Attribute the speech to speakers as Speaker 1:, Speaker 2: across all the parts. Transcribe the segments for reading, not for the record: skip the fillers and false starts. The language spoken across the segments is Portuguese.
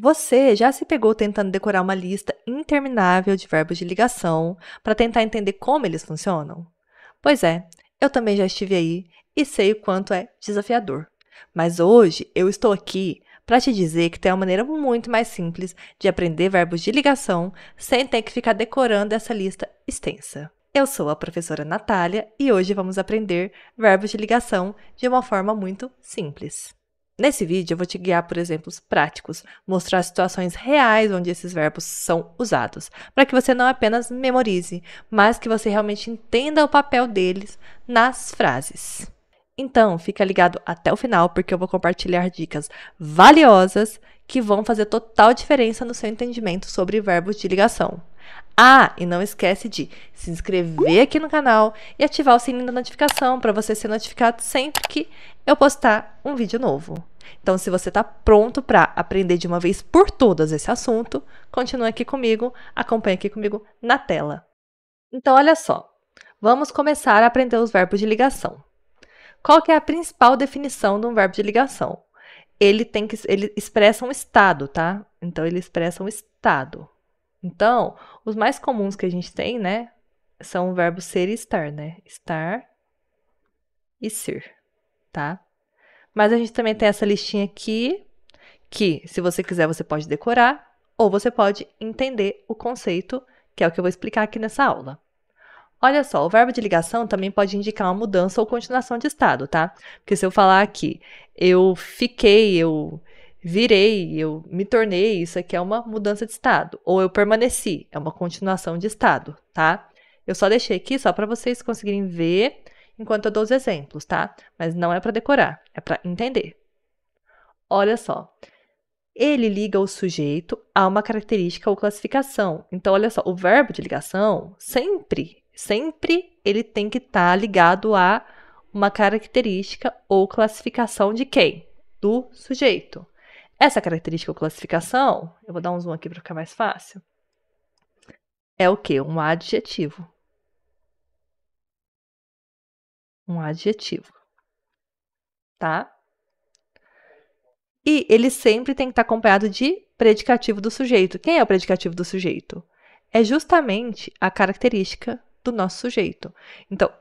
Speaker 1: Você já se pegou tentando decorar uma lista interminável de verbos de ligação para tentar entender como eles funcionam? Pois é, eu também já estive aí e sei o quanto é desafiador. Mas hoje eu estou aqui para te dizer que tem uma maneira muito mais simples de aprender verbos de ligação sem ter que ficar decorando essa lista extensa. Eu sou a professora Natália e hoje vamos aprender verbos de ligação de uma forma muito simples. Nesse vídeo, eu vou te guiar por exemplos práticos, mostrar situações reais onde esses verbos são usados, para que você não apenas memorize, mas que você realmente entenda o papel deles nas frases. Então, fica ligado até o final, porque eu vou compartilhar dicas valiosas que vão fazer total diferença no seu entendimento sobre verbos de ligação. Ah, e não esquece de se inscrever aqui no canal e ativar o sininho da notificação para você ser notificado sempre que eu postar um vídeo novo. Então, se você está pronto para aprender de uma vez por todas esse assunto, continue aqui comigo, acompanhe aqui comigo na tela. Então, olha só, vamos começar a aprender os verbos de ligação. Qual que é a principal definição de um verbo de ligação? Ele expressa um estado, tá? Então, ele expressa um estado. Então, os mais comuns que a gente tem, né, são o verbo ser e estar, né? Estar e ser, tá? Mas a gente também tem essa listinha aqui, que se você quiser você pode decorar, ou você pode entender o conceito, que é o que eu vou explicar aqui nessa aula. Olha só, o verbo de ligação também pode indicar uma mudança ou continuação de estado, tá? Porque se eu falar aqui, eu fiquei, eu virei, eu me tornei, isso aqui é uma mudança de estado. Ou eu permaneci, é uma continuação de estado, tá? Eu só deixei aqui só para vocês conseguirem ver enquanto eu dou os exemplos, tá? Mas não é para decorar, é para entender. Olha só, ele liga o sujeito a uma característica ou classificação. Então, olha só, o verbo de ligação sempre ele tem que estar ligado a uma característica ou classificação de quem? Do sujeito. Essa característica ou classificação, eu vou dar um zoom aqui para ficar mais fácil, é o quê? Um adjetivo. Um adjetivo, tá? E ele sempre tem que estar acompanhado de predicativo do sujeito. Quem é o predicativo do sujeito? É justamente a característica do nosso sujeito. Então,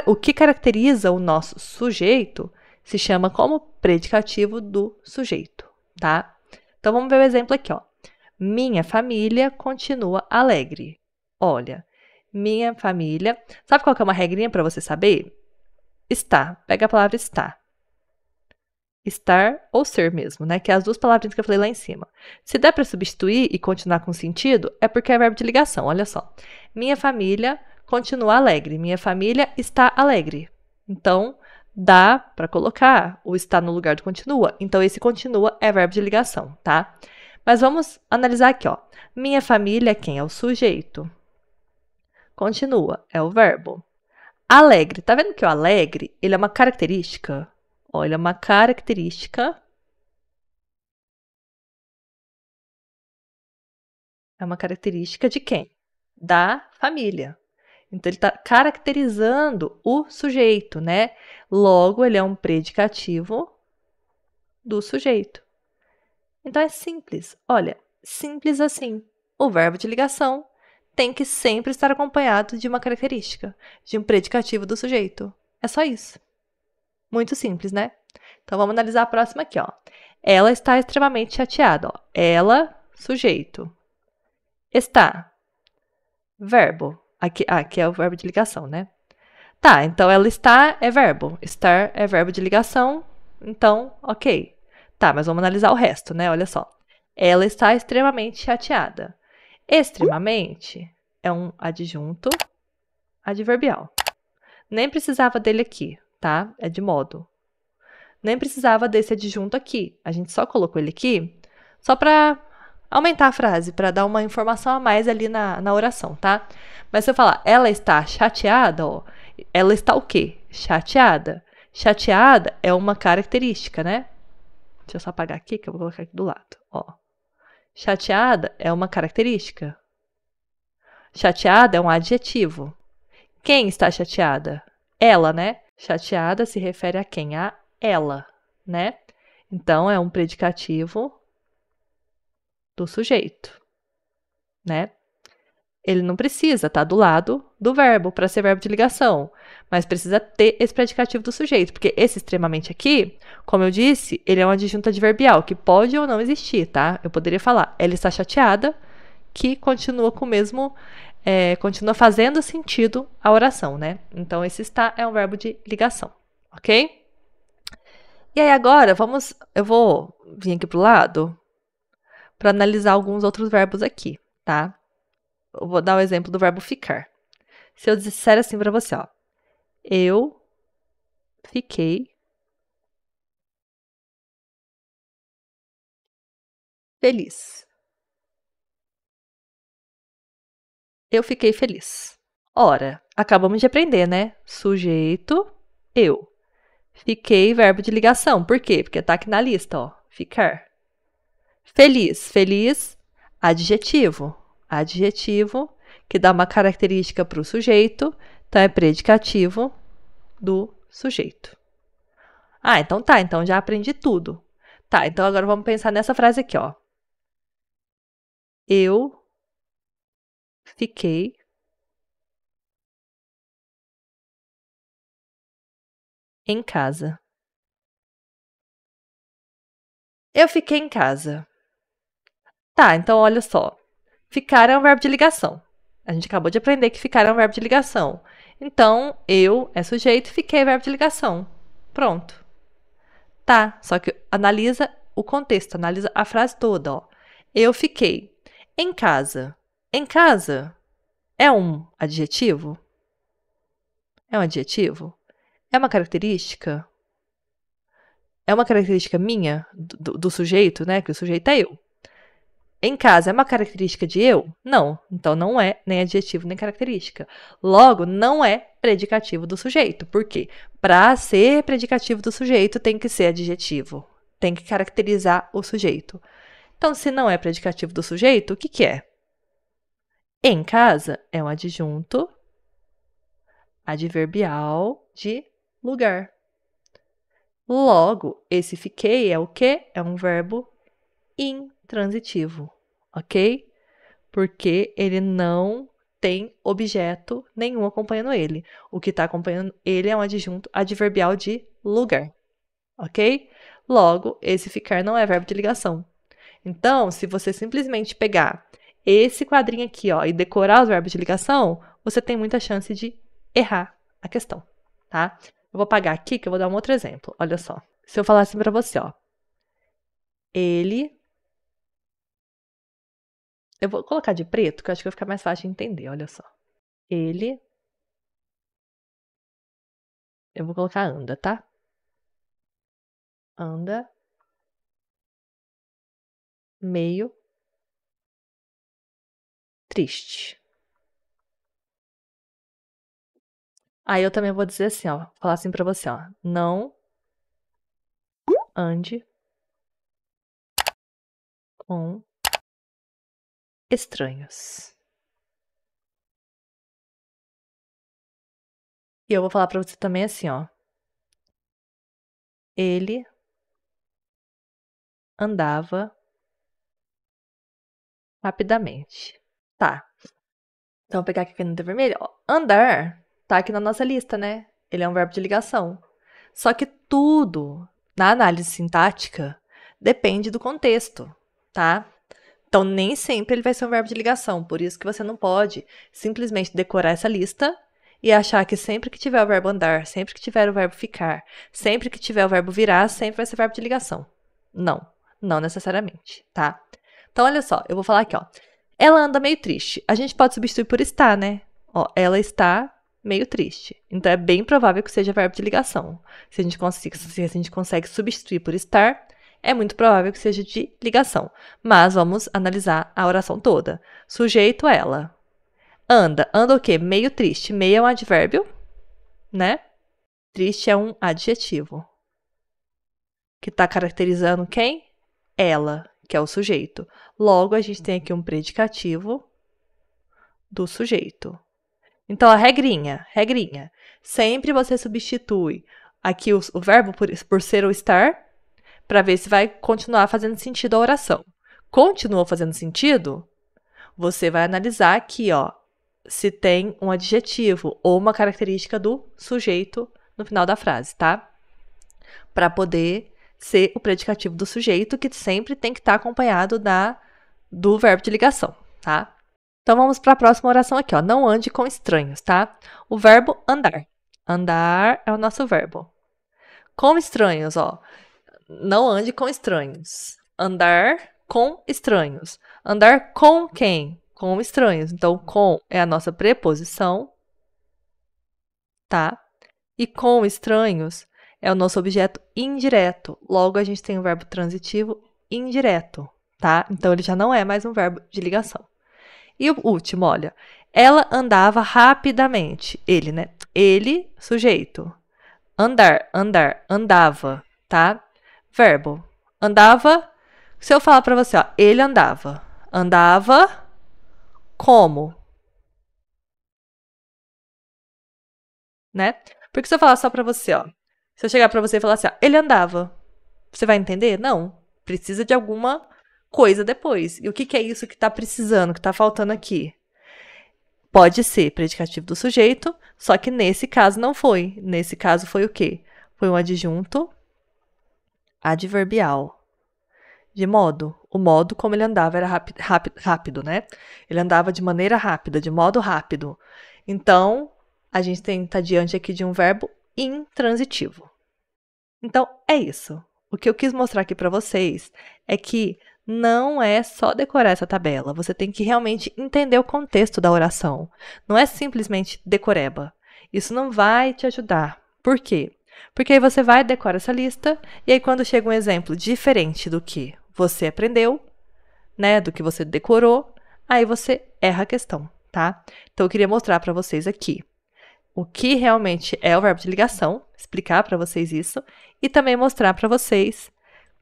Speaker 1: o que caracteriza o nosso sujeito se chama como predicativo do sujeito, tá? Então, vamos ver o exemplo aqui, ó. Minha família continua alegre. Olha, minha família... Sabe qual que é uma regrinha para você saber? Está. Pega a palavra está. Estar ou ser mesmo, né? Que é as duas palavrinhas que eu falei lá em cima. Se der para substituir e continuar com sentido, é porque é verbo de ligação, olha só. Minha família continua alegre. Minha família está alegre. Então, dá para colocar o está no lugar do continua. Então, esse continua é verbo de ligação, tá? Mas vamos analisar aqui, ó. Minha família, quem é o sujeito? Continua, é o verbo. Alegre, tá vendo que o alegre, ele é uma característica? Olha, uma característica. É uma característica de quem? Da família. Então, ele está caracterizando o sujeito, né? Logo, ele é um predicativo do sujeito. Então, é simples. Olha, simples assim. O verbo de ligação tem que sempre estar acompanhado de uma característica, de um predicativo do sujeito. É só isso. Muito simples, né? Então, vamos analisar a próxima aqui, ó. Ela está extremamente chateada, ó. Ela, sujeito. Está. Verbo. Aqui é o verbo de ligação, né? Tá, então ela está é verbo. Estar é verbo de ligação. Então, ok. Tá, mas vamos analisar o resto, né? Olha só. Ela está extremamente chateada. Extremamente é um adjunto adverbial. Nem precisava dele aqui, tá? É de modo. Nem precisava desse adjunto aqui. A gente só colocou ele aqui só para aumentar a frase, para dar uma informação a mais ali na oração, tá? Mas se eu falar, ela está chateada, ó, ela está o quê? Chateada. Chateada é uma característica, né? Deixa eu só apagar aqui, que eu vou colocar aqui do lado, ó. Chateada é uma característica. Chateada é um adjetivo. Quem está chateada? Ela, né? Chateada se refere a quem? A ela, né? Então, é um predicativo do sujeito, né? Ele não precisa estar do lado do verbo para ser verbo de ligação, mas precisa ter esse predicativo do sujeito, porque esse extremamente aqui, como eu disse, ele é uma adjunta adverbial que pode ou não existir, tá? Eu poderia falar, ela está chateada, que continua com o mesmo, continua fazendo sentido a oração, né? Então, esse está é um verbo de ligação, ok? E aí agora, eu vou vir aqui pro lado para analisar alguns outros verbos aqui, tá? Eu vou dar o exemplo do verbo ficar. Se eu disser assim para você, ó, eu fiquei feliz. Eu fiquei feliz. Ora, acabamos de aprender, né? Sujeito, eu. Fiquei, verbo de ligação. Por quê? Porque tá aqui na lista, ó. Ficar. Feliz. Feliz, adjetivo. Adjetivo, que dá uma característica para o sujeito, então é predicativo do sujeito. Ah, então tá. Então já aprendi tudo. Tá, então agora vamos pensar nessa frase aqui, ó. Eu fiquei em casa. Eu fiquei em casa. Tá, então olha só. Ficar é um verbo de ligação. A gente acabou de aprender que ficar é um verbo de ligação. Então, eu é sujeito e fiquei é verbo de ligação. Pronto. Tá, só que analisa o contexto, analisa a frase toda, ó. Eu fiquei em casa. Em casa é um adjetivo? É um adjetivo? É uma característica? É uma característica minha, do sujeito, né? Que o sujeito é eu. Em casa é uma característica de eu? Não. Então não é nem adjetivo nem característica. Logo, não é predicativo do sujeito. Por quê? Para ser predicativo do sujeito, tem que ser adjetivo. Tem que caracterizar o sujeito. Então, se não é predicativo do sujeito, o que, que é? Em casa é um adjunto adverbial de lugar. Logo, esse fiquei é o quê? É um verbo intransitivo, ok? Porque ele não tem objeto nenhum acompanhando ele. O que está acompanhando ele é um adjunto adverbial de lugar, ok? Logo, esse ficar não é verbo de ligação. Então, se você simplesmente pegar esse quadrinho aqui, ó, e decorar os verbos de ligação, você tem muita chance de errar a questão, tá? Eu vou apagar aqui que eu vou dar um outro exemplo. Olha só. Se eu falar assim para você, ó. Ele. Eu vou colocar de preto, que eu acho que vai ficar mais fácil de entender, olha só. Ele. Eu vou colocar anda, tá? Anda. Meio. Triste. Aí eu também vou dizer assim, ó. Falar assim pra você, ó. Não ande com estranhos. E eu vou falar pra você também assim, ó. Ele andava rapidamente. Tá. Então, vou pegar aqui a caneta vermelha. Ó, andar tá aqui na nossa lista, né? Ele é um verbo de ligação. Só que tudo na análise sintática depende do contexto, tá? Então, nem sempre ele vai ser um verbo de ligação. Por isso que você não pode simplesmente decorar essa lista e achar que sempre que tiver o verbo andar, sempre que tiver o verbo ficar, sempre que tiver o verbo virar, sempre vai ser verbo de ligação. Não, não necessariamente, tá? Então, olha só, eu vou falar aqui, ó. Ela anda meio triste. A gente pode substituir por está, né? Ó, ela está meio triste. Então, é bem provável que seja verbo de ligação. Se a gente consegue substituir por estar, é muito provável que seja de ligação. Mas vamos analisar a oração toda. Sujeito, ela. Anda. Anda o quê? Meio triste. Meio é um advérbio, né? Triste é um adjetivo. Que está caracterizando quem? Ela, que é o sujeito. Logo, a gente tem aqui um predicativo do sujeito. Então, a regrinha. Sempre você substitui aqui o verbo por ser ou estar, para ver se vai continuar fazendo sentido a oração. Continua fazendo sentido? Você vai analisar aqui, ó, se tem um adjetivo ou uma característica do sujeito no final da frase, tá? Para poder ser o predicativo do sujeito, que sempre tem que estar acompanhado do verbo de ligação, tá? Então, vamos para a próxima oração aqui, ó. Não ande com estranhos, tá? O verbo andar. Andar é o nosso verbo. Com estranhos, ó. Não ande com estranhos. Andar com estranhos. Andar com quem? Com estranhos. Então, com é a nossa preposição, tá? E com estranhos é o nosso objeto indireto. Logo, a gente tem o verbo transitivo indireto, tá? Então, ele já não é mais um verbo de ligação. E o último, olha. Ela andava rapidamente. Ele, né? Ele, sujeito. Andar, andar, andava, tá? Verbo. Andava. Se eu falar pra você, ó, ele andava. Andava como? Né? Porque se eu falar só pra você, ó. Se eu chegar pra você e falar assim, ó, ele andava. Você vai entender? Não. Precisa de alguma coisa depois. E o que é isso que tá precisando, que tá faltando aqui? Pode ser predicativo do sujeito, só que nesse caso não foi. Nesse caso foi o quê? Foi um adjunto adverbial. De modo. O modo como ele andava era rápido, né? Ele andava de maneira rápida, de modo rápido. Então, a gente está diante aqui de um verbo intransitivo. Então, é isso. O que eu quis mostrar aqui para vocês é que não é só decorar essa tabela. Você tem que realmente entender o contexto da oração. Não é simplesmente decoreba. Isso não vai te ajudar. Por quê? Porque aí você vai decorar essa lista e aí quando chega um exemplo diferente do que você aprendeu, né, do que você decorou, aí você erra a questão, tá? Então, eu queria mostrar para vocês aqui o que realmente é o verbo de ligação, explicar para vocês isso, e também mostrar para vocês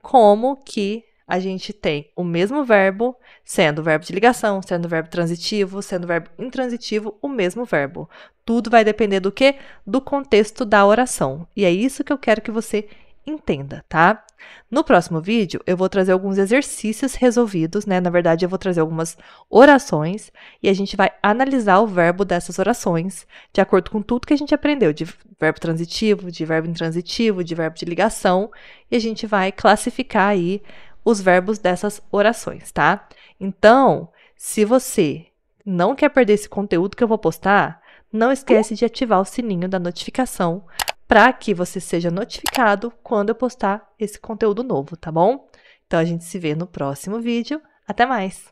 Speaker 1: como que a gente tem o mesmo verbo, sendo verbo de ligação, sendo verbo transitivo, sendo verbo intransitivo, o mesmo verbo. Tudo vai depender do quê? Do contexto da oração. E é isso que eu quero que você entenda, tá? No próximo vídeo, eu vou trazer alguns exercícios resolvidos, né? Na verdade, eu vou trazer algumas orações e a gente vai analisar o verbo dessas orações de acordo com tudo que a gente aprendeu, de verbo transitivo, de verbo intransitivo, de verbo de ligação, e a gente vai classificar aí os verbos dessas orações, tá? Então, se você não quer perder esse conteúdo que eu vou postar, não esquece de ativar o sininho da notificação para que você seja notificado quando eu postar esse conteúdo novo, tá bom? Então, a gente se vê no próximo vídeo. Até mais!